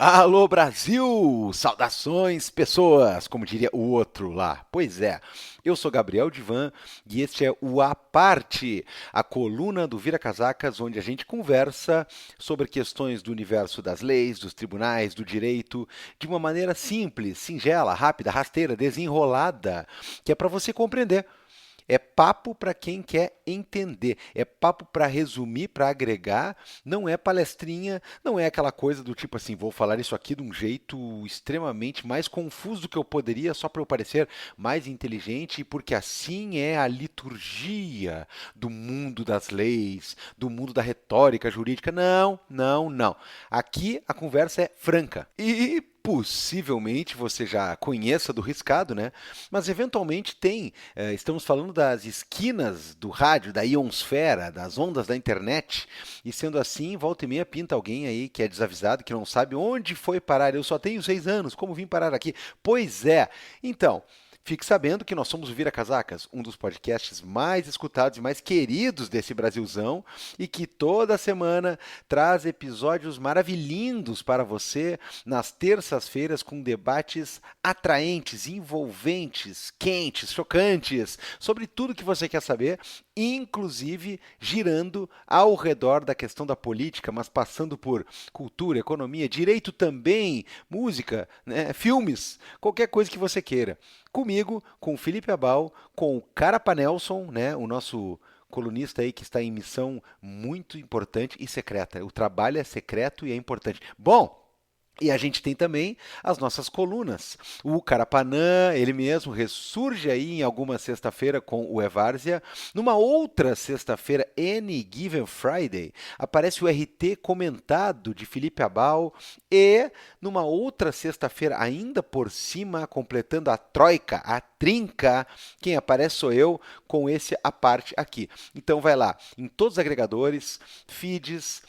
Alô Brasil! Saudações pessoas, como diria o outro lá. Pois é, eu sou Gabriel Divan e este é o A Parte, a coluna do Vira Casacas, onde a gente conversa sobre questões do universo das leis, dos tribunais, do direito, de uma maneira simples, singela, rápida, rasteira, desenrolada, que é para você compreender. É papo para quem quer entender, é papo para resumir, para agregar, não é palestrinha, não é aquela coisa do tipo assim, vou falar isso aqui de um jeito extremamente mais confuso do que eu poderia, só para eu parecer mais inteligente, porque assim é a liturgia do mundo das leis, do mundo da retórica jurídica. Não, não, não. Aqui a conversa é franca. E possivelmente você já conheça do riscado, né? Mas eventualmente tem. Estamos falando das esquinas do rádio, da ionosfera, das ondas da internet. E sendo assim, volta e meia pinta alguém aí que é desavisado, que não sabe onde foi parar. Eu só tenho 6 anos, como vim parar aqui? Pois é. Então, fique sabendo que nós somos o Vira Casacas, um dos podcasts mais escutados e mais queridos desse Brasilzão, e que toda semana traz episódios maravilhindos para você nas terças-feiras com debates atraentes, envolventes, quentes, chocantes, sobre tudo que você quer saber, inclusive girando ao redor da questão da política, mas passando por cultura, economia, direito também, música, né, filmes, qualquer coisa que você queira. Comigo, com o Felipe Abal, com o Carapa Nelson, né, o nosso colunista aí que está em missão muito importante e secreta. O trabalho é secreto e é importante. Bom, e a gente tem também as nossas colunas. O Carapanã, ele mesmo, ressurge aí em alguma sexta-feira com o Evárzia. Numa outra sexta-feira, Any Given Friday, aparece o RT comentado de Felipe Abal. E numa outra sexta-feira, ainda por cima, completando a troika, a trinca, quem aparece sou eu com esse à parte aqui. Então vai lá, em todos os agregadores, feeds,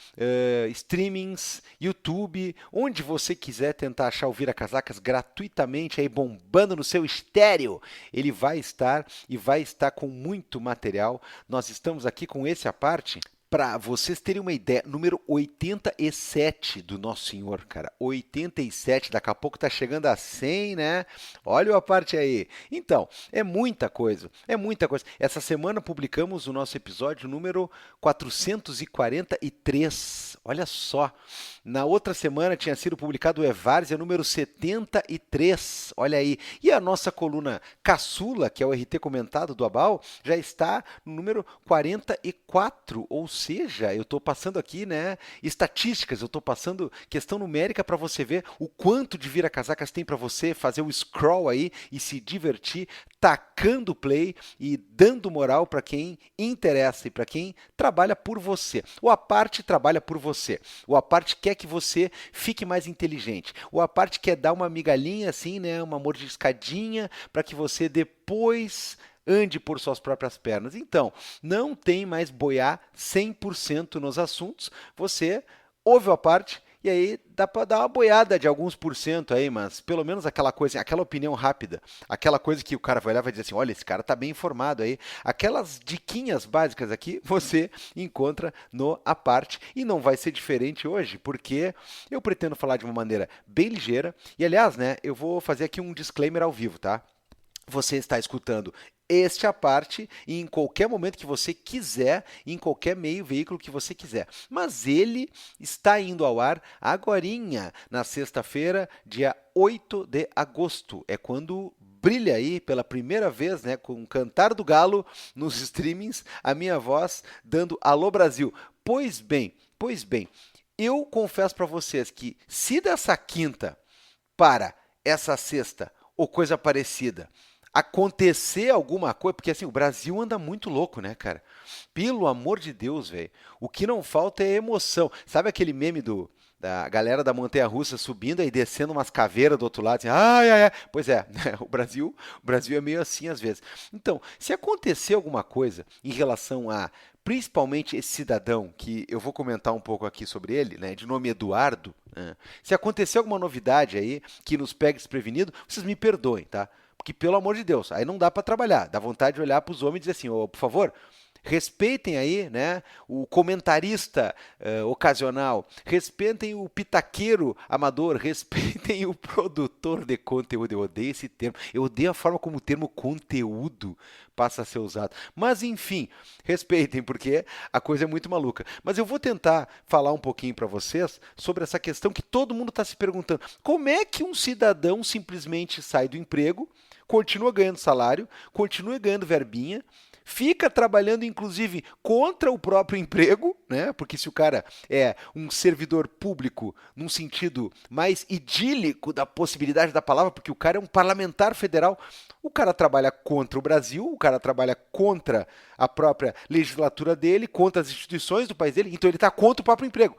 streamings, YouTube, onde você quiser tentar achar o Vira Casacas gratuitamente, aí bombando no seu estéreo, ele vai estar e vai estar com muito material. Nós estamos aqui com esse à parte. Para vocês terem uma ideia, número 87 do Nosso Senhor, cara. 87, daqui a pouco tá chegando a 100, né? Olha a parte aí. Então, é muita coisa, é muita coisa. Essa semana publicamos o nosso episódio número 443. Olha só. Na outra semana tinha sido publicado o Evárzia número 73. Olha aí. E a nossa coluna Caçula, que é o RT comentado do Abal, já está no número 44. Ou seja, eu estou passando aqui, né, estatísticas, eu estou passando questão numérica para você ver o quanto de vira-casacas tem para você fazer o scroll aí e se divertir, tacando play e dando moral para quem interessa e para quem trabalha por você. O Aparte trabalha por você. O Aparte quer que você fique mais inteligente. O Aparte quer dar uma migalhinha assim, né, uma mordiscadinha para que você depois ande por suas próprias pernas. Então, não tem mais boiar 100% nos assuntos. Você ouve a parte e aí dá para dar uma boiada de alguns por cento aí, mas pelo menos aquela coisa, aquela opinião rápida, aquela coisa que o cara vai olhar e vai dizer assim, olha, esse cara tá bem informado aí. Aquelas diquinhas básicas aqui você encontra no A Parte e não vai ser diferente hoje, porque eu pretendo falar de uma maneira bem ligeira e aliás, né, eu vou fazer aqui um disclaimer ao vivo, tá? Você está escutando este à parte e em qualquer momento que você quiser, em qualquer meio, veículo que você quiser. Mas ele está indo ao ar agorinha, na sexta-feira, dia 8 de agosto. É quando brilha aí pela primeira vez, né, com o cantar do galo nos streamings, a minha voz dando Alô Brasil. Pois bem, eu confesso para vocês que se dessa quinta para essa sexta ou coisa parecida acontecer alguma coisa, porque assim, o Brasil anda muito louco, né, cara? Pelo amor de Deus, velho. O que não falta é emoção. Sabe aquele meme da galera da montanha-russa subindo e descendo umas caveiras do outro lado, assim, ai, ai, ai. Pois é, né, o Brasil é meio assim às vezes. Então, se acontecer alguma coisa em relação a principalmente esse cidadão, que eu vou comentar um pouco aqui sobre ele, né, de nome Eduardo, né, se acontecer alguma novidade aí que nos pegue desprevenido, vocês me perdoem, tá? Porque, pelo amor de Deus, aí não dá para trabalhar. Dá vontade de olhar para os homens e dizer assim, oh, por favor, respeitem aí, né, o comentarista ocasional, respeitem o pitaqueiro amador, respeitem o produtor de conteúdo. Eu odeio esse termo, eu odeio a forma como o termo conteúdo passa a ser usado. Mas enfim, respeitem, porque a coisa é muito maluca. Mas eu vou tentar falar um pouquinho para vocês sobre essa questão que todo mundo está se perguntando. Como é que um cidadão simplesmente sai do emprego, continua ganhando salário, continua ganhando verbinha, fica trabalhando, inclusive, contra o próprio emprego, né? Porque se o cara é um servidor público num sentido mais idílico da possibilidade da palavra, porque o cara é um parlamentar federal, o cara trabalha contra o Brasil, o cara trabalha contra a própria legislatura dele, contra as instituições do país dele, então ele está contra o próprio emprego.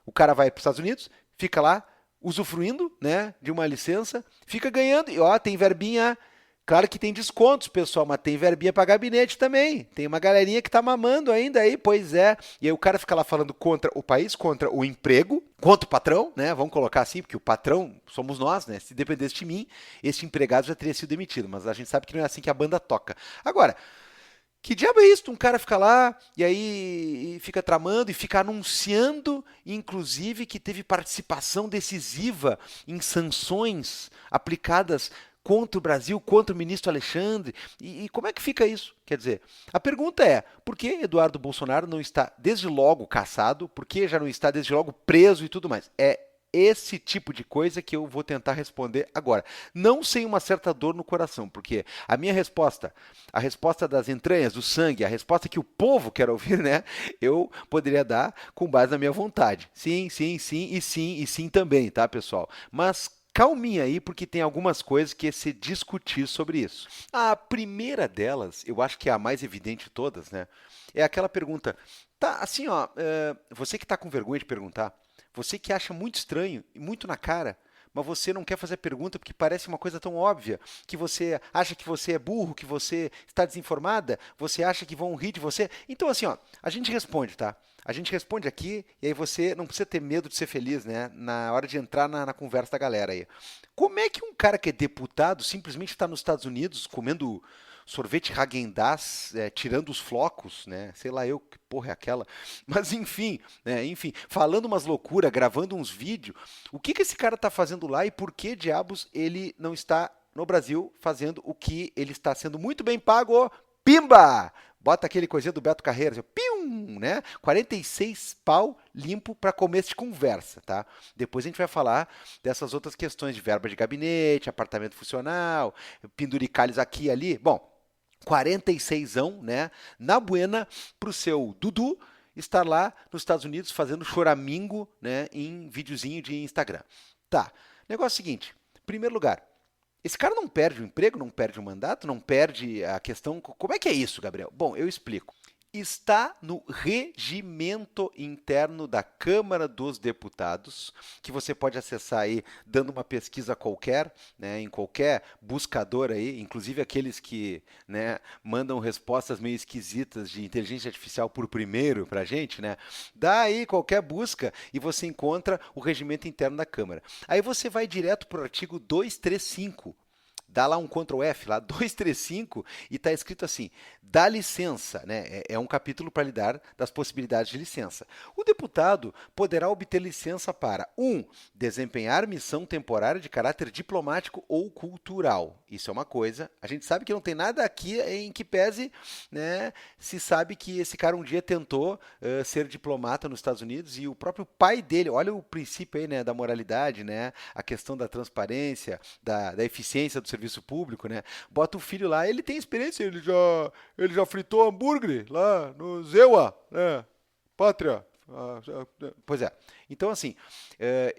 O cara vai para os Estados Unidos, fica lá usufruindo, né, de uma licença, fica ganhando, e ó, tem verbinha. Claro que tem descontos, pessoal, mas tem verbinha para gabinete também. Tem uma galerinha que tá mamando ainda aí, pois é. E aí o cara fica lá falando contra o país, contra o emprego, contra o patrão, né? Vamos colocar assim, porque o patrão somos nós, né? Se dependesse de mim, esse empregado já teria sido demitido, mas a gente sabe que não é assim que a banda toca. Agora, que diabo é isso? Um cara fica lá e aí fica tramando e fica anunciando, inclusive, que teve participação decisiva em sanções aplicadas contra o Brasil, contra o ministro Alexandre. E como é que fica isso? Quer dizer, a pergunta é, por que Eduardo Bolsonaro não está desde logo caçado? Por que já não está desde logo preso e tudo mais? É esse tipo de coisa que eu vou tentar responder agora. Não sem uma certa dor no coração, porque a minha resposta, a resposta das entranhas, do sangue, a resposta que o povo quer ouvir, né? Eu poderia dar com base na minha vontade. Sim, sim, sim e sim também, tá, pessoal? Mas calminha aí, porque tem algumas coisas que é se discutir sobre isso. A primeira delas, eu acho que é a mais evidente de todas, né? É aquela pergunta, tá, assim, ó, você que está com vergonha de perguntar, você que acha muito estranho e muito na cara, mas você não quer fazer pergunta porque parece uma coisa tão óbvia, que você acha que você é burro, que você está desinformada, você acha que vão rir de você. Então, assim, ó, a gente responde, tá? A gente responde aqui e aí você não precisa ter medo de ser feliz, né? Na hora de entrar na conversa da galera aí. Como é que um cara que é deputado simplesmente está nos Estados Unidos comendo sorvete Häagen-Dazs, tirando os flocos, né? Sei lá eu que porra é aquela. Mas enfim, né? Enfim, falando umas loucuras, gravando uns vídeos. O que esse cara está fazendo lá e por que diabos ele não está no Brasil fazendo o que ele está sendo muito bem pago? Pimba! Bota aquele coisinha do Beto Carreira, assim, pium, né? 46 pau limpo para começo de conversa, tá? Depois a gente vai falar dessas outras questões de verba de gabinete, apartamento funcional, penduricalhos aqui e ali. Bom, 46, né? Na buena pro seu Dudu estar lá nos Estados Unidos fazendo choramingo, né, em videozinho de Instagram. Tá. Negócio seguinte, primeiro lugar, esse cara não perde o emprego, não perde o mandato, não perde a questão. Como é que é isso, Gabriel? Bom, eu explico. Está no regimento interno da Câmara dos Deputados, que você pode acessar aí dando uma pesquisa qualquer, né, em qualquer buscador aí, inclusive aqueles que, né, mandam respostas meio esquisitas de inteligência artificial por primeiro para a gente, né? Dá aí qualquer busca e você encontra o regimento interno da Câmara. Aí você vai direto para o artigo 235. Dá lá um Ctrl F, lá 235, e está escrito assim: dá licença, né? É um capítulo para lidar das possibilidades de licença. O deputado poderá obter licença para 1. Desempenhar missão temporária de caráter diplomático ou cultural. Isso é uma coisa. A gente sabe que não tem nada aqui em que pese, né? Se sabe que esse cara um dia tentou ser diplomata nos Estados Unidos e o próprio pai dele, olha o princípio aí, né, da moralidade, né? A questão da transparência, da eficiência do serviço público, né? Bota o filho lá, ele tem experiência, ele já fritou hambúrguer lá no Zewa, né? Pátria. Pois é. Então, assim,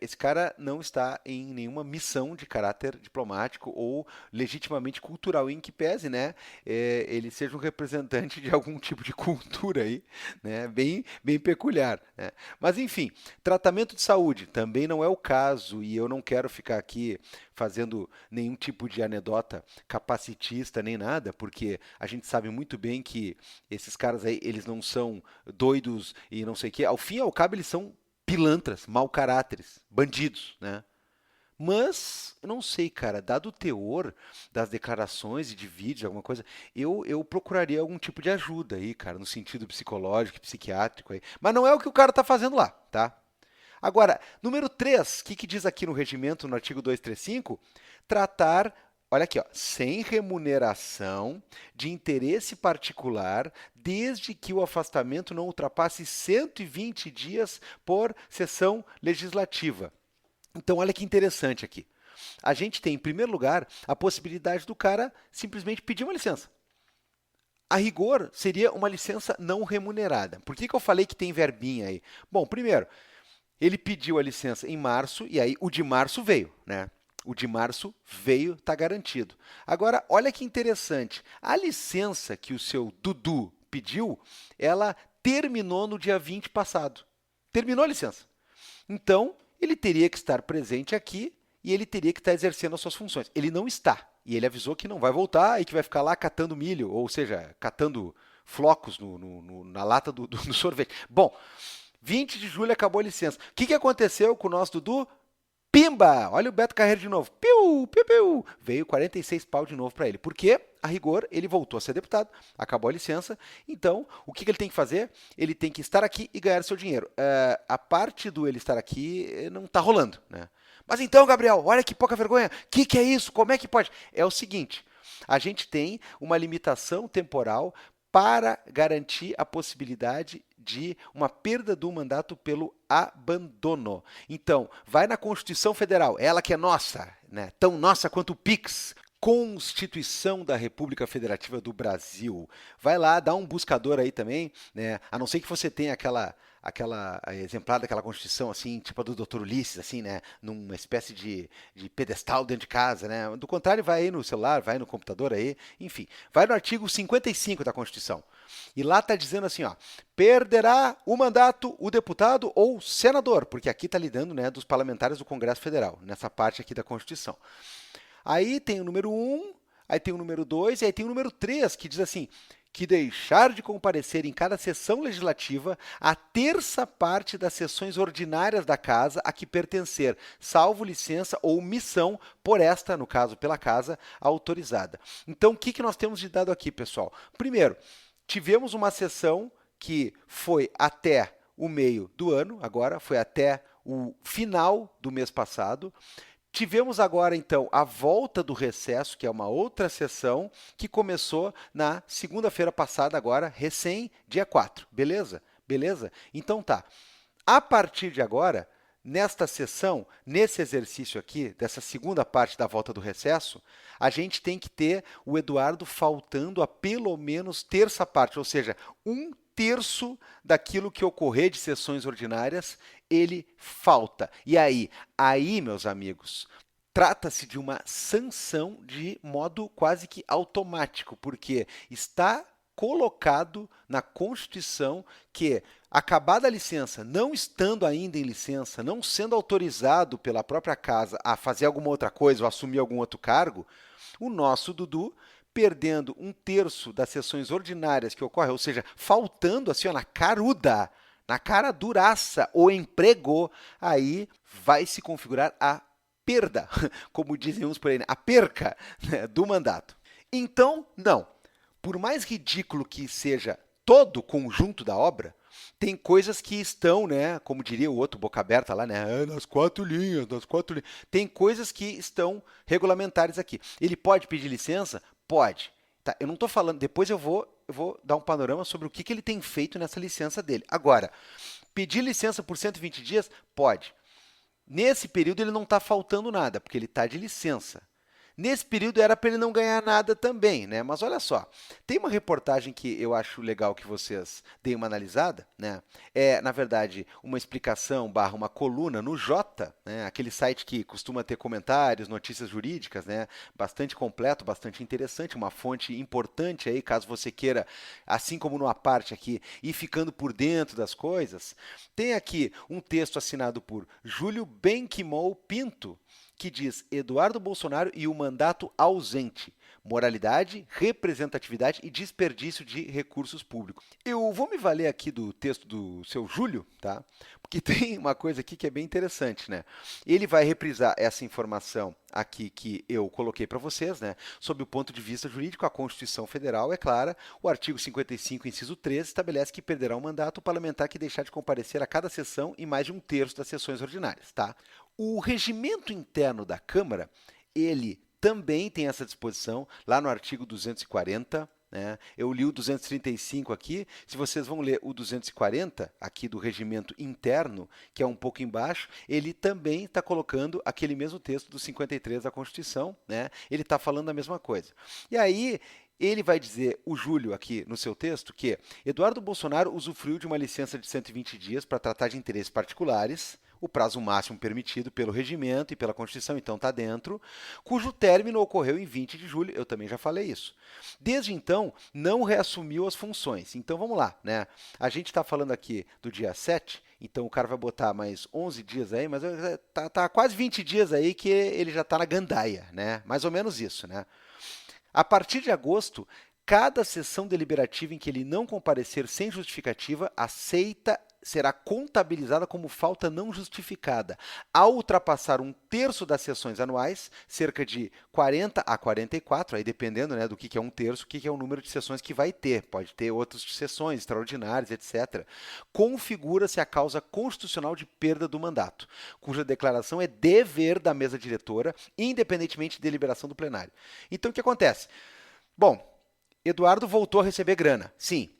esse cara não está em nenhuma missão de caráter diplomático ou legitimamente cultural, em que pese, né, ele seja um representante de algum tipo de cultura aí, né, bem peculiar, né? Mas, enfim, tratamento de saúde também não é o caso e eu não quero ficar aqui fazendo nenhum tipo de anedota capacitista nem nada, porque a gente sabe muito bem que esses caras aí, eles não são doidos e não sei o quê. Ao fim e ao cabo, eles são pilantras, mau caráteres, bandidos, né? Mas, eu não sei, cara, dado o teor das declarações e de vídeos, alguma coisa, eu procuraria algum tipo de ajuda aí, cara, no sentido psicológico, psiquiátrico aí. Mas não é o que o cara tá fazendo lá, tá? Agora, número 3, o que, que diz aqui no regimento, no artigo 235? Tratar, olha aqui, ó, sem remuneração de interesse particular, desde que o afastamento não ultrapasse 120 dias por sessão legislativa. Então, olha que interessante aqui. A gente tem, em primeiro lugar, a possibilidade do cara simplesmente pedir uma licença. A rigor, seria uma licença não remunerada. Por que, que eu falei que tem verbinha aí? Bom, primeiro, ele pediu a licença em março e aí o de março veio, né? O de março veio, está garantido. Agora, olha que interessante. A licença que o seu Dudu pediu, ela terminou no dia 20 passado. Terminou a licença. Então, ele teria que estar presente aqui e ele teria que estar exercendo as suas funções. Ele não está. E ele avisou que não vai voltar e que vai ficar lá catando milho, ou seja, catando flocos na lata do sorvete. Bom, 20 de julho acabou a licença. O que aconteceu com o nosso Dudu? Pimba! Olha o Beto Carreiro de novo. Piu, piu, piu. Veio 46 pau de novo para ele. Por quê? A rigor, ele voltou a ser deputado, acabou a licença. Então, o que ele tem que fazer? Ele tem que estar aqui e ganhar seu dinheiro. A parte do ele estar aqui não está rolando, né? Mas então, Gabriel, olha que pouca vergonha. O que é isso? Como é que pode? É o seguinte, a gente tem uma limitação temporal para garantir a possibilidade de uma perda do mandato pelo abandono. Então, vai na Constituição Federal, ela que é nossa, né? Tão nossa quanto o Pix. Constituição da República Federativa do Brasil. Vai lá, dá um buscador aí também, né? A não ser que você tenha aquela exemplar daquela Constituição, assim, tipo a do Dr. Ulisses, assim, né? Numa espécie de pedestal dentro de casa, né? Do contrário, vai aí no celular, vai no computador aí, enfim. Vai no artigo 55 da Constituição. E lá está dizendo assim, ó, perderá o mandato o deputado ou senador, porque aqui está lidando, né, dos parlamentares do Congresso Federal, nessa parte aqui da Constituição. Aí tem o número 1, aí tem o número 2 e aí tem o número 3, que diz assim, que deixar de comparecer em cada sessão legislativa a terça parte das sessões ordinárias da casa a que pertencer, salvo licença ou missão por esta, no caso pela casa, autorizada. Então, o que nós temos de dado aqui, pessoal? Primeiro, tivemos uma sessão que foi até o meio do ano, agora foi até o final do mês passado. Tivemos agora, então, a volta do recesso, que é uma outra sessão, que começou na segunda-feira passada, agora, recém, dia 4. Beleza? Beleza? Então tá. A partir de agora, nesta sessão, nesse exercício aqui, dessa segunda parte da volta do recesso, a gente tem que ter o Eduardo faltando a pelo menos terça parte, ou seja, um terço daquilo que ocorrer de sessões ordinárias, ele falta. E aí, meus amigos, trata-se de uma sanção de modo quase que automático, porque está colocado na Constituição que, acabada a licença, não estando ainda em licença, não sendo autorizado pela própria casa a fazer alguma outra coisa ou assumir algum outro cargo, o nosso Dudu, perdendo um terço das sessões ordinárias que ocorrem, ou seja, faltando assim, ó, na caruda, na cara duraça, o emprego, aí vai se configurar a perda, como dizem uns por aí, né? A perca, né, do mandato. Então, não. Por mais ridículo que seja todo o conjunto da obra, tem coisas que estão, né, como diria o outro boca aberta lá, né, nas quatro linhas, nas quatro linhas. Tem coisas que estão regulamentares aqui. Ele pode pedir licença? Pode. Tá, eu não estou falando, depois eu vou dar um panorama sobre o que ele tem feito nessa licença dele. Agora, pedir licença por 120 dias? Pode. Nesse período ele não está faltando nada, porque ele está de licença. Nesse período era para ele não ganhar nada também, né? Mas olha só, tem uma reportagem que eu acho legal que vocês deem uma analisada, né? É, na verdade, uma explicação barra uma coluna no Jota, né? Aquele site que costuma ter comentários, notícias jurídicas, né? Bastante completo, bastante interessante, uma fonte importante aí, caso você queira, assim como no Aparte aqui, ir ficando por dentro das coisas. Tem aqui um texto assinado por Júlio Benquimol Pinto, que diz Eduardo Bolsonaro e o mandato ausente. moralidade, representatividade e desperdício de recursos públicos. Eu vou me valer aqui do texto do seu Júlio, tá? Porque tem uma coisa aqui que é bem interessante, né? Ele vai reprisar essa informação aqui que eu coloquei para vocês, né? Sob o ponto de vista jurídico, a Constituição Federal é clara. O artigo 55, inciso 13, estabelece que perderá o mandato o parlamentar que deixar de comparecer a cada sessão em mais de um terço das sessões ordinárias, tá? O regimento interno da Câmara, ele também tem essa disposição lá no artigo 240, né? Eu li o 235 aqui. Se vocês vão ler o 240 aqui do regimento interno, que é um pouco embaixo, ele também está colocando aquele mesmo texto do 53 da Constituição, né? Ele está falando a mesma coisa. E aí ele vai dizer, o Júlio aqui no seu texto, que Eduardo Bolsonaro usufruiu de uma licença de 120 dias para tratar de interesses particulares, o prazo máximo permitido pelo regimento e pela Constituição, então está dentro, cujo término ocorreu em 20 de julho, eu também já falei isso. Desde então, não reassumiu as funções. Então vamos lá, né? A gente está falando aqui do dia 7, então o cara vai botar mais 11 dias aí, mas tá quase 20 dias aí que ele já está na gandaia, né? Mais ou menos isso, né? A partir de agosto, cada sessão deliberativa em que ele não comparecer sem justificativa será contabilizada como falta não justificada. Ao ultrapassar um terço das sessões anuais, cerca de 40 a 44, aí dependendo, né, do que é um terço, o que é o número de sessões que vai ter. Pode ter outras sessões extraordinárias, etc. Configura-se a causa constitucional de perda do mandato, cuja declaração é dever da mesa diretora, independentemente de deliberação do plenário. Então, o que acontece? Bom, Eduardo voltou a receber grana. Sim,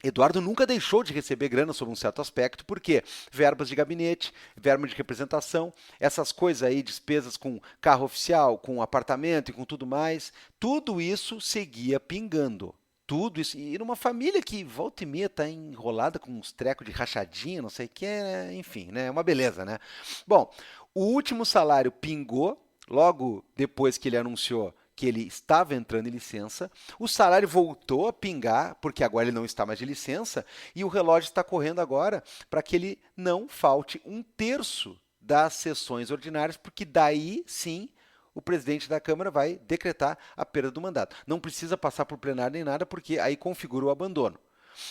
Eduardo nunca deixou de receber grana sob um certo aspecto, porque verbas de gabinete, verba de representação, essas coisas aí, despesas com carro oficial, com apartamento e com tudo mais, tudo isso seguia pingando. Tudo isso. E numa família que volta e meia está enrolada com uns trecos de rachadinha, não sei o que, enfim, né? É uma beleza, né? Bom, o último salário pingou logo depois que ele anunciou que ele estava entrando em licença, o salário voltou a pingar, porque agora ele não está mais de licença, e o relógio está correndo agora para que ele não falte um terço das sessões ordinárias, porque daí sim o presidente da Câmara vai decretar a perda do mandato. Não precisa passar por plenário nem nada, porque aí configura o abandono.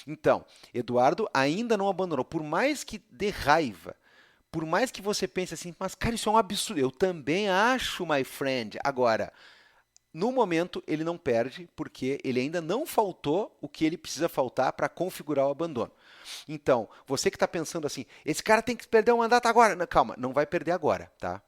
Então, Eduardo ainda não abandonou, por mais que dê raiva, por mais que você pense assim, mas cara, isso é um absurdo. Eu também acho, my friend. Agora, no momento, ele não perde, porque ele ainda não faltou o que ele precisa faltar para configurar o abandono. Então, você que está pensando assim, esse cara tem que perder o mandato agora. Não, calma, não vai perder agora, tá?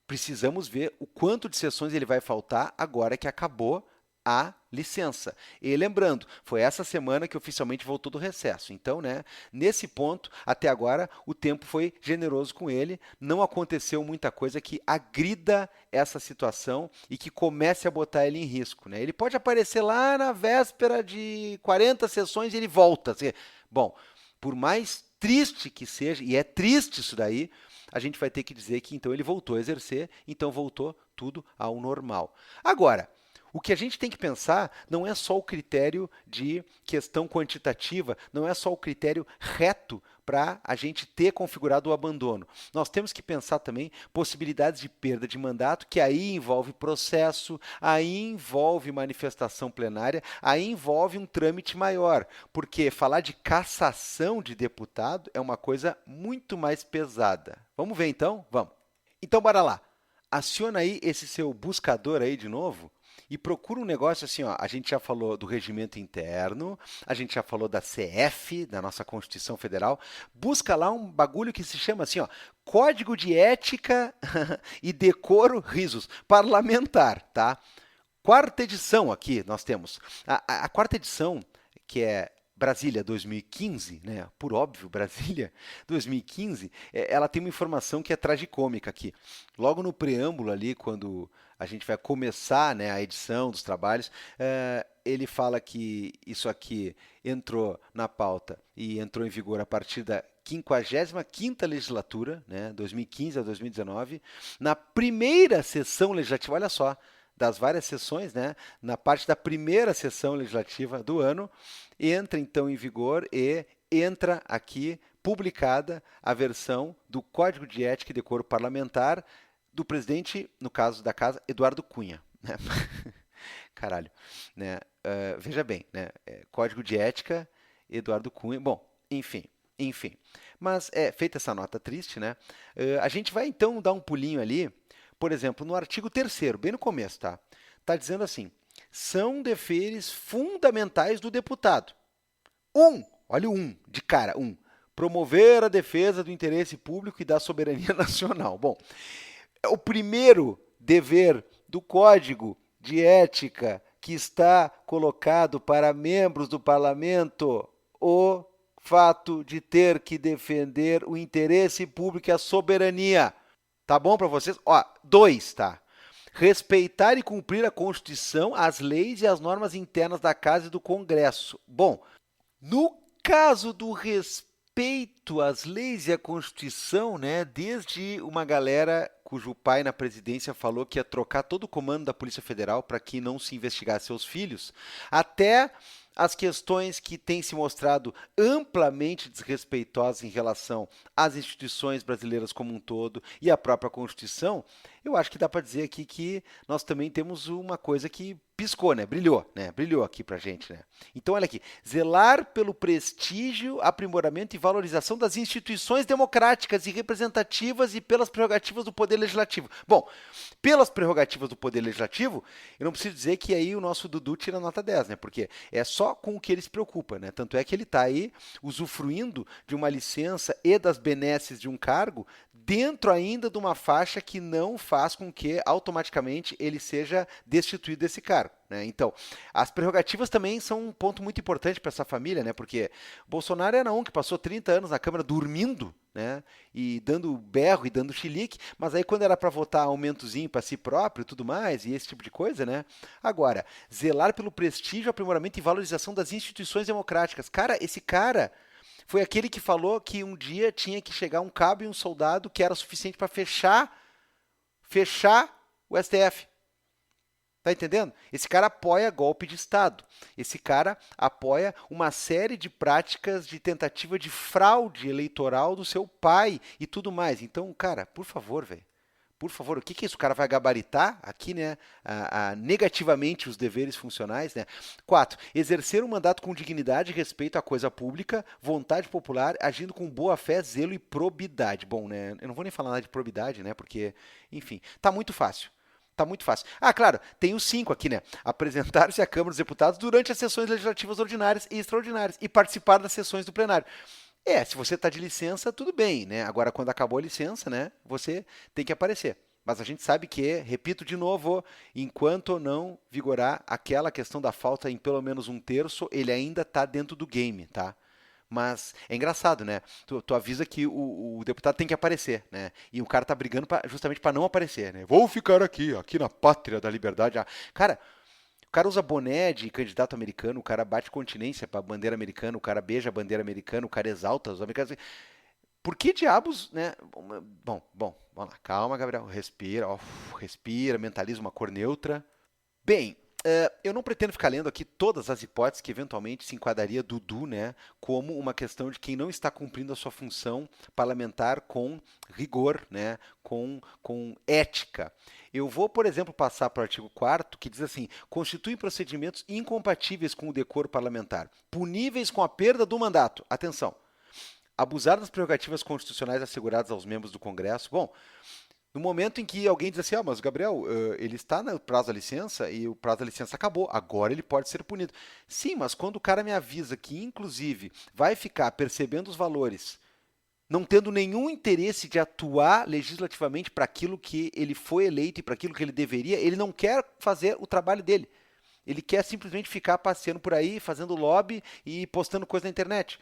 Precisamos ver o quanto de sessões ele vai faltar agora que acabou a licença. E lembrando, foi essa semana que oficialmente voltou do recesso. Então, né, nesse ponto, até agora, o tempo foi generoso com ele. Não aconteceu muita coisa que agrida essa situação e que comece a botar ele em risco, né? Ele pode aparecer lá na véspera de 40 sessões e ele volta. Assim, bom, por mais triste que seja, e é triste isso daí, a gente vai ter que dizer que então ele voltou a exercer, então voltou tudo ao normal. Agora, o que a gente tem que pensar não é só o critério de questão quantitativa, não é só o critério reto para a gente ter configurado o abandono. Nós temos que pensar também possibilidades de perda de mandato, que aí envolve processo, aí envolve manifestação plenária, aí envolve um trâmite maior, porque falar de cassação de deputado é uma coisa muito mais pesada. Vamos ver então? Vamos. Então, bora lá. Aciona aí esse seu buscador aí de novo e procura um negócio assim, ó, a gente já falou do regimento interno, a gente já falou da CF, da nossa Constituição Federal, busca lá um bagulho que se chama assim, ó, Código de Ética e Decoro, risos, parlamentar, tá? Quarta edição aqui nós temos. A quarta edição, que é Brasília 2015, né? Por óbvio, Brasília 2015, ela tem uma informação que é tragicômica aqui. Logo no preâmbulo ali, quando a gente vai começar, né, a edição dos trabalhos, ele fala que isso aqui entrou na pauta e entrou em vigor a partir da 55ª legislatura, né, 2015 a 2019, na primeira sessão legislativa, olha só, das várias sessões, né, na parte da primeira sessão legislativa do ano, entra então em vigor e entra aqui publicada a versão do Código de Ética e Decoro Parlamentar do presidente, no caso da casa, Eduardo Cunha. caralho, né? Veja bem, né? Código de ética, Eduardo Cunha. Bom, enfim. Mas feita essa nota triste, né? A gente vai então dar um pulinho ali, por exemplo, no artigo 3º, bem no começo, tá? Tá dizendo assim: são deveres fundamentais do deputado. Olha o de cara, promover a defesa do interesse público e da soberania nacional. Bom, o primeiro dever do Código de Ética que está colocado para membros do parlamento, o fato de ter que defender o interesse público e a soberania. Tá bom para vocês? Ó, 2, tá? Respeitar e cumprir a Constituição, as leis e as normas internas da Casa e do Congresso. Bom, no caso do respeito às leis e à Constituição, né, desde uma galera cujo pai na presidência falou que ia trocar todo o comando da Polícia Federal para que não se investigasse seus filhos, até as questões que têm se mostrado amplamente desrespeitosas em relação às instituições brasileiras como um todo e à própria Constituição, eu acho que dá para dizer aqui que nós também temos uma coisa que piscou, né? Brilhou aqui pra gente, né? Então, olha aqui, zelar pelo prestígio, aprimoramento e valorização das instituições democráticas e representativas e pelas prerrogativas do Poder Legislativo. Bom, pelas prerrogativas do Poder Legislativo, eu não preciso dizer que aí o nosso Dudu tira nota 10, né? Porque é só com o que ele se preocupa, né? Tanto é que ele está aí usufruindo de uma licença e das benesses de um cargo dentro ainda de uma faixa que não faz com que automaticamente ele seja destituído desse cargo, né? Então, as prerrogativas também são um ponto muito importante para essa família, né? Porque Bolsonaro era um que passou 30 anos na Câmara dormindo, né? E dando berro e dando chilique, mas aí quando era para votar aumentozinho para si próprio e tudo mais, e esse tipo de coisa, né? Agora, zelar pelo prestígio, aprimoramento e valorização das instituições democráticas. Cara, esse cara foi aquele que falou que um dia tinha que chegar um cabo e um soldado que era suficiente para fechar o STF. Tá entendendo? Esse cara apoia golpe de Estado. Esse cara apoia uma série de práticas de tentativa de fraude eleitoral do seu pai e tudo mais. Então, cara, por favor, velho. Por favor, o que é isso? O cara vai gabaritar aqui, né, negativamente os deveres funcionais, né? 4. Exercer um mandato com dignidade e respeito à coisa pública, vontade popular, agindo com boa fé, zelo e probidade. Bom, né? Eu não vou nem falar nada de probidade, né? Porque, enfim, tá muito fácil. Tá muito fácil. Ah, claro, tem os 5 aqui, né? Apresentar-se à Câmara dos Deputados durante as sessões legislativas ordinárias e extraordinárias e participar das sessões do plenário. Se você está de licença, tudo bem, né? Agora, quando acabou a licença, né, você tem que aparecer. Mas a gente sabe que, repito de novo, enquanto não vigorar aquela questão da falta em pelo menos 1/3, ele ainda está dentro do game, tá? Mas é engraçado, né? Tu avisa que o deputado tem que aparecer, né? E o cara tá brigando justamente para não aparecer, né? Vou ficar aqui na pátria da liberdade. Cara, o cara usa boné de candidato americano, o cara bate continência para a bandeira americana, o cara beija a bandeira americana, o cara exalta os americanos. Por que diabos, né? Bom, vamos lá. Calma, Gabriel. Respira, mentaliza uma cor neutra. Bem, eu não pretendo ficar lendo aqui todas as hipóteses que eventualmente se enquadraria Dudu, né, como uma questão de quem não está cumprindo a sua função parlamentar com rigor, né, com ética. Eu vou, por exemplo, passar para o artigo 4º, que diz assim: constituem procedimentos incompatíveis com o decoro parlamentar, puníveis com a perda do mandato. Atenção. Abusar das prerrogativas constitucionais asseguradas aos membros do Congresso. Bom, no momento em que alguém diz assim, mas o Gabriel, ele está no prazo da licença e o prazo da licença acabou, agora ele pode ser punido. Sim, mas quando o cara me avisa que, inclusive, vai ficar percebendo os valores, não tendo nenhum interesse de atuar legislativamente para aquilo que ele foi eleito e para aquilo que ele deveria, ele não quer fazer o trabalho dele. Ele quer simplesmente ficar passeando por aí, fazendo lobby e postando coisa na internet.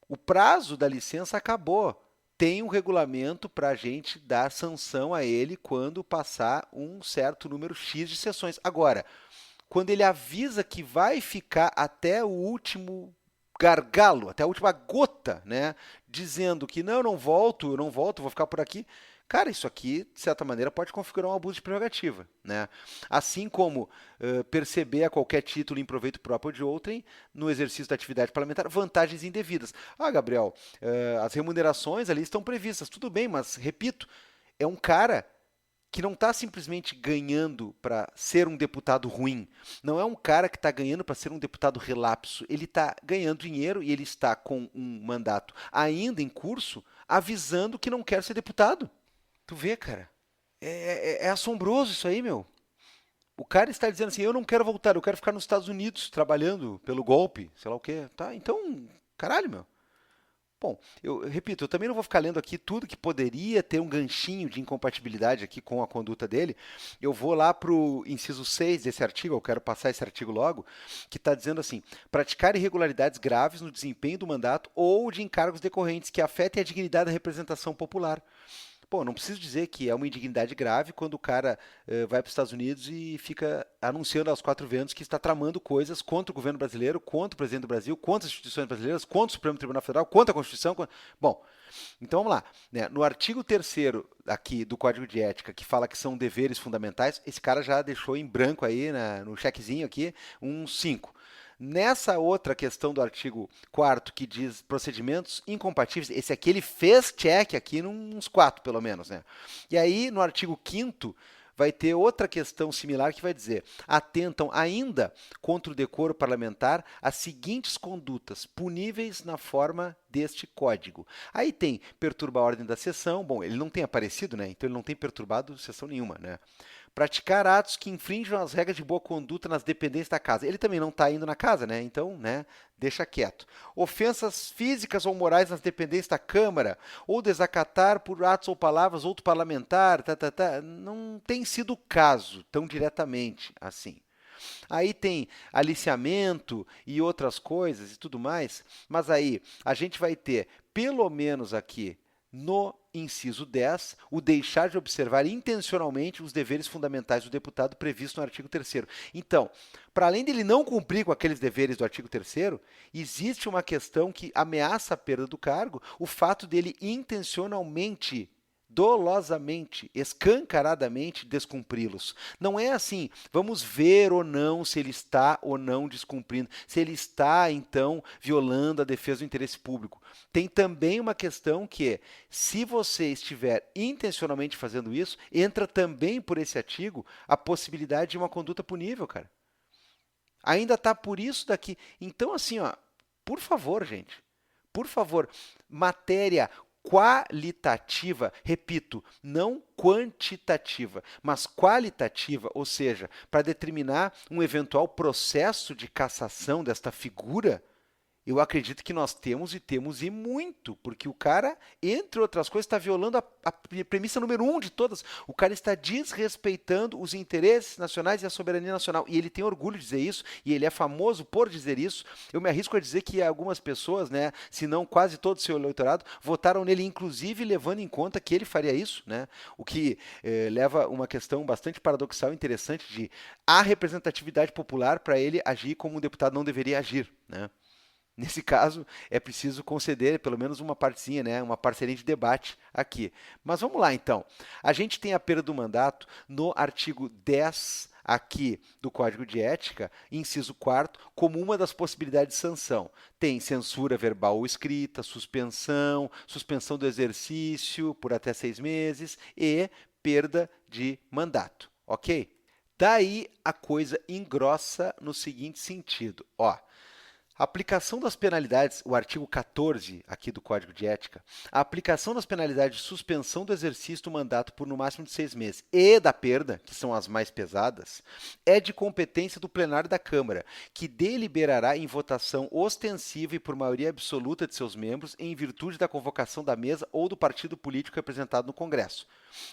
O prazo da licença acabou. Tem um regulamento para a gente dar sanção a ele quando passar um certo número X de sessões. Agora, quando ele avisa que vai ficar até o último gargalo, até a última gota, né, dizendo que não, eu não volto, vou ficar por aqui. Cara, isso aqui, de certa maneira, pode configurar um abuso de prerrogativa, né? Assim como perceber a qualquer título em proveito próprio de outrem, no exercício da atividade parlamentar, vantagens indevidas. Ah, Gabriel, as remunerações ali estão previstas, tudo bem, mas, repito, é um cara que não está simplesmente ganhando para ser um deputado ruim, não é um cara que está ganhando para ser um deputado relapso, ele está ganhando dinheiro e ele está com um mandato ainda em curso, avisando que não quer ser deputado. Tu vê, cara, é assombroso isso aí, meu. O cara está dizendo assim, eu não quero voltar, eu quero ficar nos Estados Unidos trabalhando pelo golpe, sei lá o quê. Tá, então, caralho, meu. Bom, eu repito, eu também não vou ficar lendo aqui tudo que poderia ter um ganchinho de incompatibilidade aqui com a conduta dele. Eu vou lá para o inciso 6 desse artigo, eu quero passar esse artigo logo, que está dizendo assim: praticar irregularidades graves no desempenho do mandato ou de encargos decorrentes que afetem a dignidade da representação popular. Pô, não preciso dizer que é uma indignidade grave quando o cara vai para os Estados Unidos e fica anunciando aos quatro ventos que está tramando coisas contra o governo brasileiro, contra o presidente do Brasil, contra as instituições brasileiras, contra o Supremo Tribunal Federal, contra a Constituição. Bom, então vamos lá. Né? No artigo 3º aqui do Código de Ética, que fala que são deveres fundamentais, esse cara já deixou em branco aí, no chequezinho aqui, um 5. Nessa outra questão do artigo 4º, que diz procedimentos incompatíveis, esse aqui ele fez check aqui uns 4, pelo menos, né? E aí, no artigo 5º, vai ter outra questão similar que vai dizer: atentam ainda contra o decoro parlamentar as seguintes condutas puníveis na forma deste código. Aí tem perturbar a ordem da sessão. Bom, ele não tem aparecido, né? Então ele não tem perturbado sessão nenhuma, né? Praticar atos que infringam as regras de boa conduta nas dependências da casa. Ele também não está indo na casa, né? Então, né, deixa quieto. Ofensas físicas ou morais nas dependências da Câmara, ou desacatar por atos ou palavras outro parlamentar, não tem sido o caso tão diretamente assim. Aí tem aliciamento e outras coisas e tudo mais, mas aí a gente vai ter, pelo menos aqui, no inciso 10, o deixar de observar intencionalmente os deveres fundamentais do deputado previsto no artigo 3º. Então, para além dele não cumprir com aqueles deveres do artigo 3º, existe uma questão que ameaça a perda do cargo, o fato dele intencionalmente, dolosamente, escancaradamente descumpri-los. Não é assim, vamos ver ou não se ele está ou não descumprindo, se ele está, então, violando a defesa do interesse público. Tem também uma questão que é, se você estiver intencionalmente fazendo isso, entra também por esse artigo a possibilidade de uma conduta punível, cara. Ainda está por isso daqui. Então, assim, ó, por favor, gente, por favor, matéria qualitativa, repito, não quantitativa, mas qualitativa, ou seja, para determinar um eventual processo de cassação desta figura, eu acredito que nós temos e muito, porque o cara, entre outras coisas, está violando a premissa número 1 de todas. O cara está desrespeitando os interesses nacionais e a soberania nacional. E ele tem orgulho de dizer isso, e ele é famoso por dizer isso. Eu me arrisco a dizer que algumas pessoas, né, se não quase todo o seu eleitorado, votaram nele, inclusive levando em conta que ele faria isso, né? O que leva uma questão bastante paradoxal e interessante de a representatividade popular para ele agir como um deputado não deveria agir, né? Nesse caso, é preciso conceder pelo menos uma partezinha, né, uma parceria de debate aqui. Mas vamos lá, então. A gente tem a perda do mandato no artigo 10 aqui do Código de Ética, inciso 4º, como uma das possibilidades de sanção. Tem censura verbal ou escrita, suspensão, suspensão do exercício por até 6 meses e perda de mandato, ok? Daí a coisa engrossa no seguinte sentido, ó. A aplicação das penalidades, o artigo 14 aqui do Código de Ética, a aplicação das penalidades de suspensão do exercício do mandato por no máximo de 6 meses e da perda, que são as mais pesadas, é de competência do plenário da Câmara, que deliberará em votação ostensiva e por maioria absoluta de seus membros em virtude da convocação da mesa ou do partido político representado no Congresso.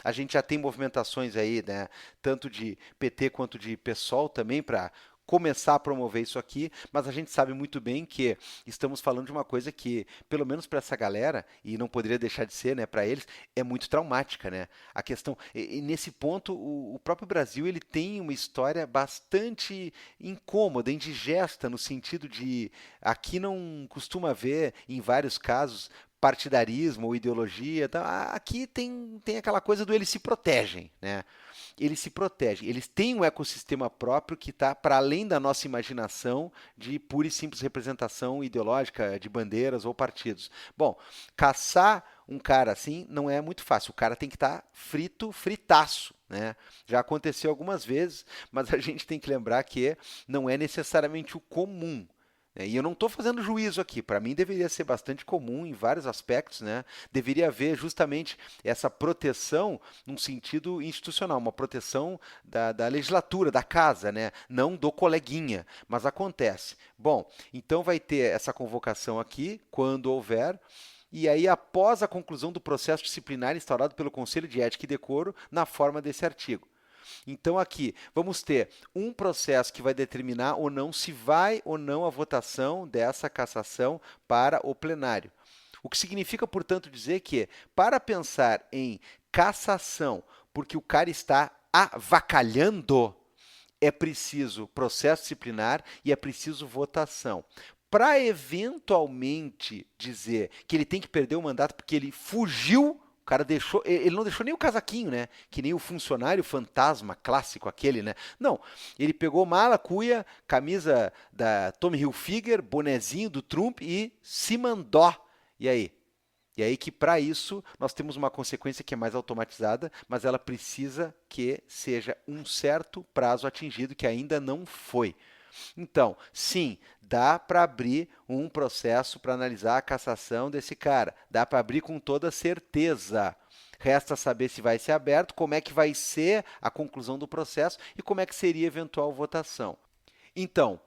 A gente já tem movimentações aí, né, tanto de PT quanto de PSOL também para começar a promover isso aqui, mas a gente sabe muito bem que estamos falando de uma coisa que, pelo menos para essa galera, e não poderia deixar de ser, né, para eles, é muito traumática, né? A questão, e nesse ponto, o próprio Brasil ele tem uma história bastante incômoda, indigesta, no sentido de aqui não costuma haver, em vários casos, partidarismo ou ideologia, tá? Aqui tem aquela coisa do eles se protegem, né? Eles se protegem, eles têm um ecossistema próprio que está para além da nossa imaginação de pura e simples representação ideológica de bandeiras ou partidos. Bom, caçar um cara assim não é muito fácil. O cara tem que estar frito, fritaço, né? Já aconteceu algumas vezes, mas a gente tem que lembrar que não é necessariamente o comum. Né? E eu não estou fazendo juízo aqui. Para mim deveria ser bastante comum em vários aspectos, né? Deveria haver justamente essa proteção num sentido institucional, uma proteção da legislatura, da casa, né? Não do coleguinha. Mas acontece. Bom, então vai ter essa convocação aqui, quando houver. E aí, após a conclusão do processo disciplinar instaurado pelo Conselho de Ética e Decoro, na forma desse artigo. Então, aqui, vamos ter um processo que vai determinar ou não se vai ou não a votação dessa cassação para o plenário. O que significa, portanto, dizer que, para pensar em cassação, porque o cara está avacalhando, é preciso processo disciplinar e é preciso votação. Para eventualmente dizer que ele tem que perder o mandato porque ele fugiu, o cara deixou, ele não deixou nem o casaquinho, né? Que nem o funcionário fantasma clássico aquele, né? Não, ele pegou mala, cuia, camisa da Tommy Hilfiger, bonezinho do Trump e se mandou. E aí? E aí que para isso nós temos uma consequência que é mais automatizada, mas ela precisa que seja um certo prazo atingido que ainda não foi. Então, sim, dá para abrir um processo para analisar a cassação desse cara. Dá para abrir com toda certeza. Resta saber se vai ser aberto, como é que vai ser a conclusão do processo e como é que seria a eventual votação. Então,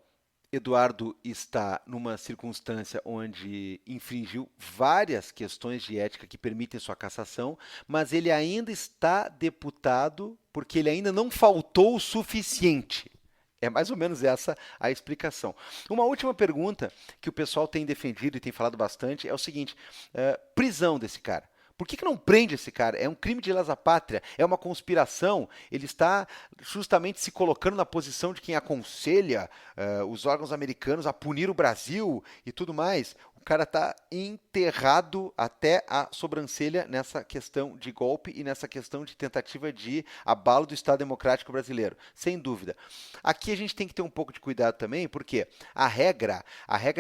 Eduardo está numa circunstância onde infringiu várias questões de ética que permitem sua cassação, mas ele ainda está deputado porque ele ainda não faltou o suficiente. É mais ou menos essa a explicação. Uma última pergunta que o pessoal tem defendido e tem falado bastante é o seguinte: prisão desse cara. Por que não prende esse cara? É um crime de lesa pátria, é uma conspiração. Ele está justamente se colocando na posição de quem aconselha os órgãos americanos a punir o Brasil e tudo mais. O cara está enterrado até a sobrancelha nessa questão de golpe e nessa questão de tentativa de abalo do Estado Democrático Brasileiro, sem dúvida. Aqui a gente tem que ter um pouco de cuidado também, porque a regra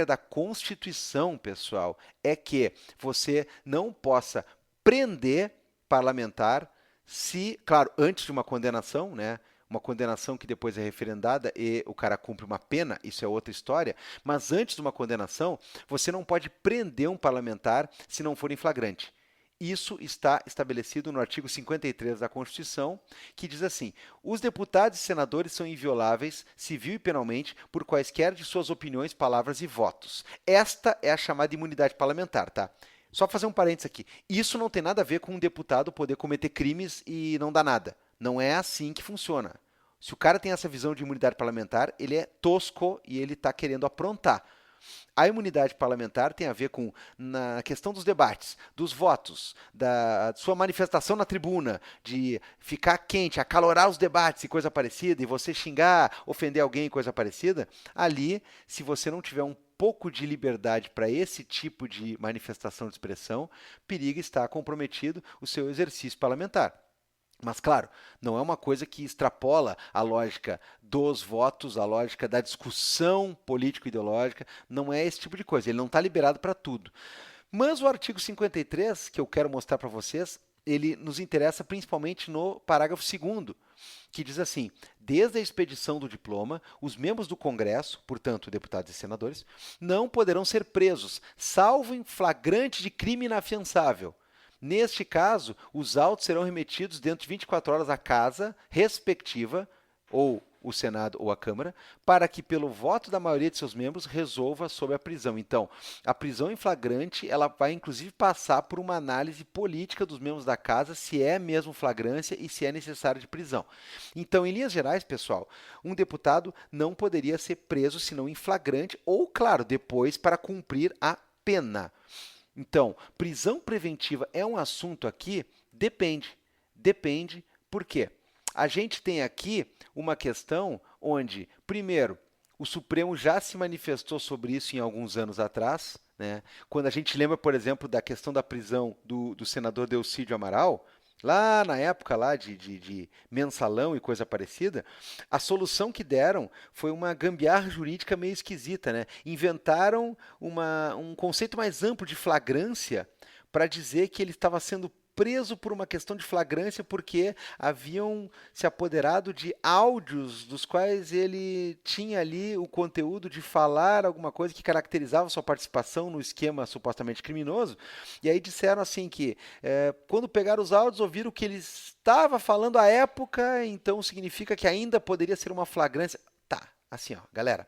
da Constituição, pessoal, é que você não possa prender parlamentar se, claro, antes de uma condenação, né? Uma condenação que depois é referendada e o cara cumpre uma pena, isso é outra história, mas antes de uma condenação, você não pode prender um parlamentar se não for em flagrante. Isso está estabelecido no artigo 53 da Constituição, que diz assim: os deputados e senadores são invioláveis, civil e penalmente, por quaisquer de suas opiniões, palavras e votos. Esta é a chamada imunidade parlamentar, tá? Só fazer um parênteses aqui. Isso não tem nada a ver com um deputado poder cometer crimes e não dar nada. Não é assim que funciona. Se o cara tem essa visão de imunidade parlamentar, ele é tosco e ele está querendo aprontar. A imunidade parlamentar tem a ver com na questão dos debates, dos votos, da sua manifestação na tribuna, de ficar quente, acalorar os debates e coisa parecida, e você xingar, ofender alguém e coisa parecida. Ali, se você não tiver um pouco de liberdade para esse tipo de manifestação de expressão, periga estar comprometido o seu exercício parlamentar. Mas, claro, não é uma coisa que extrapola a lógica dos votos, a lógica da discussão político-ideológica, não é esse tipo de coisa, ele não está liberado para tudo. Mas o artigo 53, que eu quero mostrar para vocês, ele nos interessa principalmente no parágrafo 2º, que diz assim: desde a expedição do diploma, os membros do Congresso, portanto, deputados e senadores, não poderão ser presos, salvo em flagrante de crime inafiançável. Neste caso, os autos serão remetidos dentro de 24 horas à casa respectiva, ou o Senado ou a Câmara, para que, pelo voto da maioria de seus membros, resolva sobre a prisão. Então, a prisão em flagrante, ela vai inclusive passar por uma análise política dos membros da casa, se é mesmo flagrância e se é necessário de prisão. Então, em linhas gerais, pessoal, um deputado não poderia ser preso senão em flagrante ou, claro, depois para cumprir a pena. Então, prisão preventiva é um assunto aqui? Depende. Depende, por quê? A gente tem aqui uma questão onde, primeiro, o Supremo já se manifestou sobre isso em alguns anos atrás, né? Quando a gente lembra, por exemplo, da questão da prisão do senador Delcídio Amaral, lá na época lá de mensalão e coisa parecida, a solução que deram foi uma gambiarra jurídica meio esquisita, né? Inventaram um conceito mais amplo de flagrância para dizer que ele estava sendo preso por uma questão de flagrância porque haviam se apoderado de áudios dos quais ele tinha ali o conteúdo de falar alguma coisa que caracterizava sua participação no esquema supostamente criminoso. E aí disseram assim que quando pegaram os áudios, ouviram o que ele estava falando à época, então significa que ainda poderia ser uma flagrância. Tá, assim, ó, galera,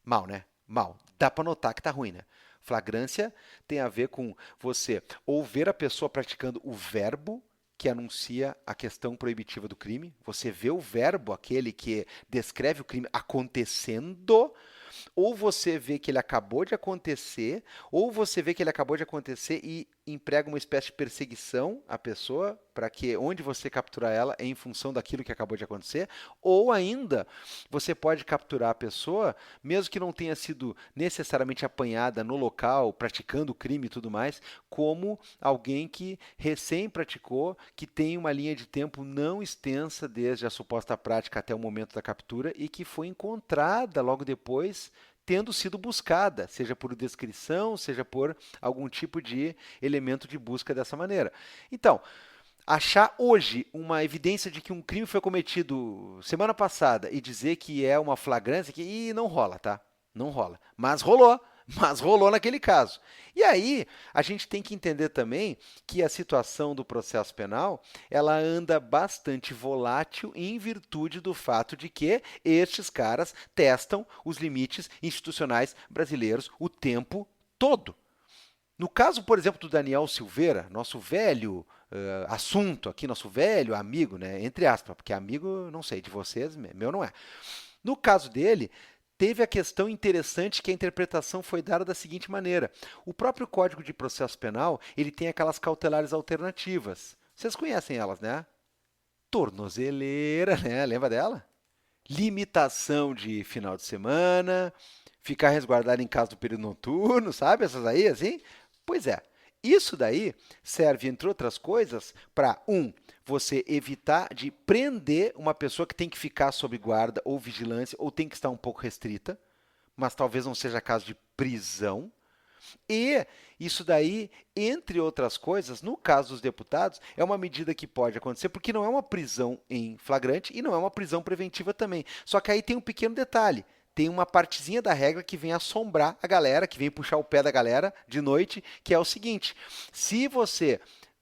mal, né? Mal. Dá para notar que tá ruim, né? Flagrância tem a ver com você ou ver a pessoa praticando o verbo que anuncia a questão proibitiva do crime, você vê o verbo, aquele que descreve o crime acontecendo, ou você vê que ele acabou de acontecer, ou você vê que ele acabou de acontecer e emprega uma espécie de perseguição à pessoa para que onde você capturar ela é em função daquilo que acabou de acontecer, ou ainda você pode capturar a pessoa, mesmo que não tenha sido necessariamente apanhada no local, praticando o crime e tudo mais, como alguém que recém praticou, que tem uma linha de tempo não extensa desde a suposta prática até o momento da captura e que foi encontrada logo depois tendo sido buscada, seja por descrição, seja por algum tipo de elemento de busca dessa maneira. Então, achar hoje uma evidência de que um crime foi cometido semana passada e dizer que é uma flagrância, que não rola, tá? Não rola. Mas rolou naquele caso. E aí, a gente tem que entender também que a situação do processo penal, ela anda bastante volátil em virtude do fato de que estes caras testam os limites institucionais brasileiros o tempo todo. No caso, por exemplo, do Daniel Silveira, nosso velho assunto aqui, nosso velho amigo, né, entre aspas, porque amigo, não sei, de vocês, meu não é. No caso dele, teve a questão interessante que a interpretação foi dada da seguinte maneira. O próprio Código de Processo Penal, ele tem aquelas cautelares alternativas. Vocês conhecem elas, né? Tornozeleira, né? Lembra dela? Limitação de final de semana, ficar resguardado em casa do período noturno, sabe? Essas aí, assim? Pois é. Isso daí serve, entre outras coisas, para, você evitar de prender uma pessoa que tem que ficar sob guarda ou vigilância ou tem que estar um pouco restrita, mas talvez não seja caso de prisão. E isso daí, entre outras coisas, no caso dos deputados, é uma medida que pode acontecer porque não é uma prisão em flagrante e não é uma prisão preventiva também. Só que aí tem um pequeno detalhe. Tem uma partezinha da regra que vem assombrar a galera, que vem puxar o pé da galera de noite, que é o seguinte: se você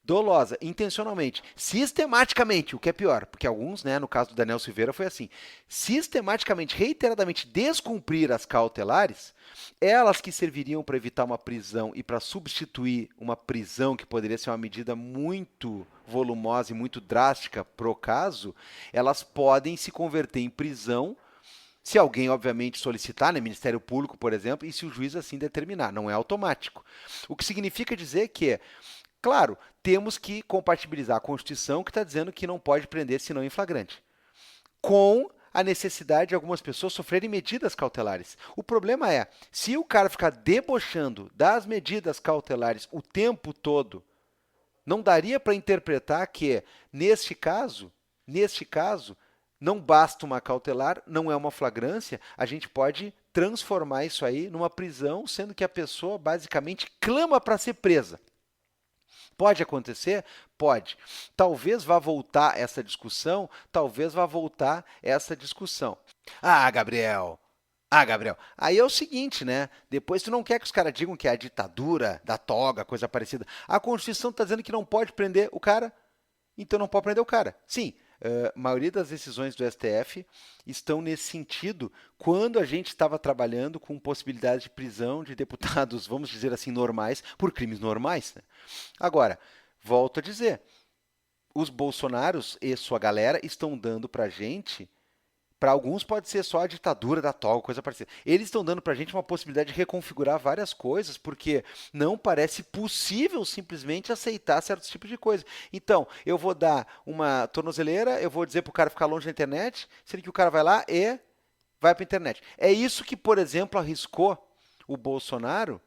dolosa, intencionalmente, sistematicamente, o que é pior, porque alguns, né, no caso do Daniel Silveira foi assim, sistematicamente, reiteradamente descumprir as cautelares, elas que serviriam para evitar uma prisão e para substituir uma prisão que poderia ser uma medida muito volumosa e muito drástica pro caso, elas podem se converter em prisão se alguém, obviamente, solicitar, né, Ministério Público, por exemplo, e se o juiz assim determinar, não é automático. O que significa dizer que claro, temos que compatibilizar a Constituição, que está dizendo que não pode prender senão em flagrante, com a necessidade de algumas pessoas sofrerem medidas cautelares. O problema é, se o cara ficar debochando das medidas cautelares o tempo todo, não daria para interpretar que, neste caso, não basta uma cautelar, não é uma flagrância, a gente pode transformar isso aí numa prisão, sendo que a pessoa basicamente clama para ser presa. Pode acontecer? Pode. Talvez vá voltar essa discussão, talvez vá voltar essa discussão. Ah, Gabriel! Ah, Gabriel, aí é o seguinte, né? Depois tu não quer que os caras digam que é a ditadura da toga, coisa parecida. A Constituição está dizendo que não pode prender o cara, então não pode prender o cara. Sim, a maioria das decisões do STF estão nesse sentido quando a gente estava trabalhando com possibilidade de prisão de deputados, vamos dizer assim, normais, por crimes normais, né? Agora, volto a dizer, os bolsonaros e sua galera estão dando para a gente, para alguns pode ser só a ditadura da toga, coisa parecida. Eles estão dando para a gente uma possibilidade de reconfigurar várias coisas, porque não parece possível simplesmente aceitar certos tipos de coisa. Então, eu vou dar uma tornozeleira, eu vou dizer para o cara ficar longe da internet, sendo que o cara vai lá e vai para a internet. É isso que, por exemplo, arriscou o Bolsonaro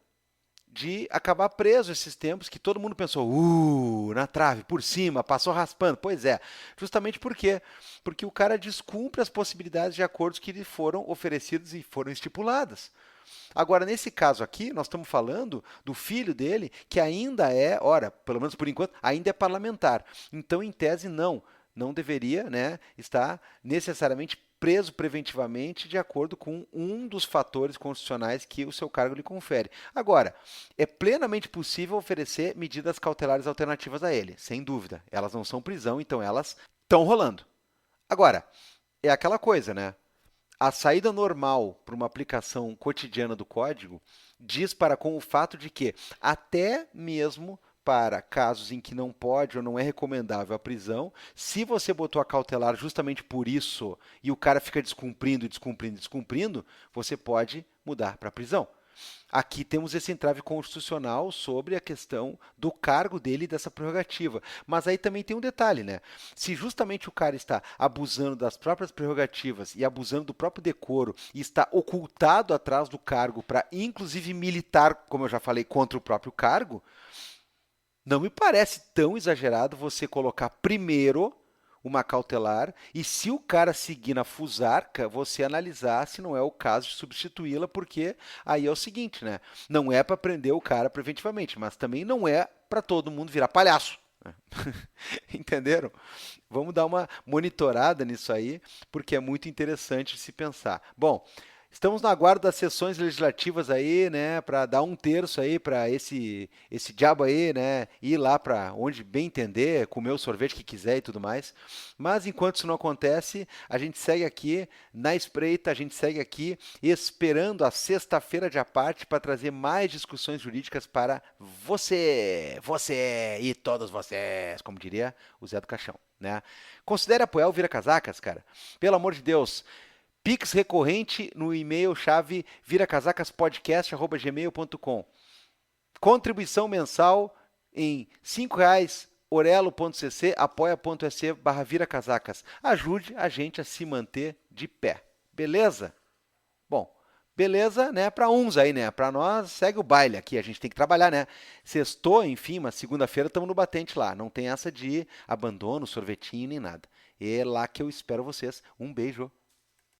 de acabar preso esses tempos que todo mundo pensou, na trave, por cima, passou raspando. Pois é, justamente por quê? Porque o cara descumpre as possibilidades de acordos que lhe foram oferecidos e foram estipuladas. Agora, nesse caso aqui, nós estamos falando do filho dele, que ainda é, ora, pelo menos por enquanto, ainda é parlamentar. Então, em tese, não deveria, né, estar necessariamente preso preventivamente de acordo com um dos fatores constitucionais que o seu cargo lhe confere. Agora, é plenamente possível oferecer medidas cautelares alternativas a ele, sem dúvida. Elas não são prisão, então elas estão rolando. Agora, é aquela coisa, né? A saída normal para uma aplicação cotidiana do código diz para com o fato de que, até mesmo para casos em que não pode ou não é recomendável a prisão, se você botou a cautelar justamente por isso e o cara fica descumprindo, descumprindo, descumprindo, você pode mudar para prisão. Aqui temos esse entrave constitucional sobre a questão do cargo dele e dessa prerrogativa. Mas aí também tem um detalhe, né? Se justamente o cara está abusando das próprias prerrogativas e abusando do próprio decoro e está ocultado atrás do cargo para, inclusive, militar, como eu já falei, contra o próprio cargo, não me parece tão exagerado você colocar primeiro uma cautelar e, se o cara seguir na fusarca, você analisar se não é o caso de substituí-la, porque aí é o seguinte, né? Não é para prender o cara preventivamente, mas também não é para todo mundo virar palhaço. Entenderam? Vamos dar uma monitorada nisso aí, porque é muito interessante de se pensar. Bom, estamos no aguardo das sessões legislativas aí, né, para dar um terço aí para esse diabo aí, né, ir lá para onde bem entender, comer o sorvete que quiser e tudo mais. Mas enquanto isso não acontece, a gente segue aqui na espreita, a gente segue aqui esperando a sexta-feira de aparte para trazer mais discussões jurídicas para você e todos vocês, como diria o Zé do Caixão, né? Considere apoiar o Vira Casacas, cara. Pelo amor de Deus. Pix recorrente no e-mail chave viracasacaspodcast@gmail.com. Contribuição mensal em R$ 5, orelo.cc, apoia.se/viracasacas. Ajude a gente a se manter de pé. Beleza? Bom, beleza, né? Para uns aí, né? Para nós, segue o baile aqui. A gente tem que trabalhar, né? Sextou, enfim, mas segunda-feira estamos no batente lá. Não tem essa de abandono, sorvetinho nem nada. É lá que eu espero vocês. Um beijo.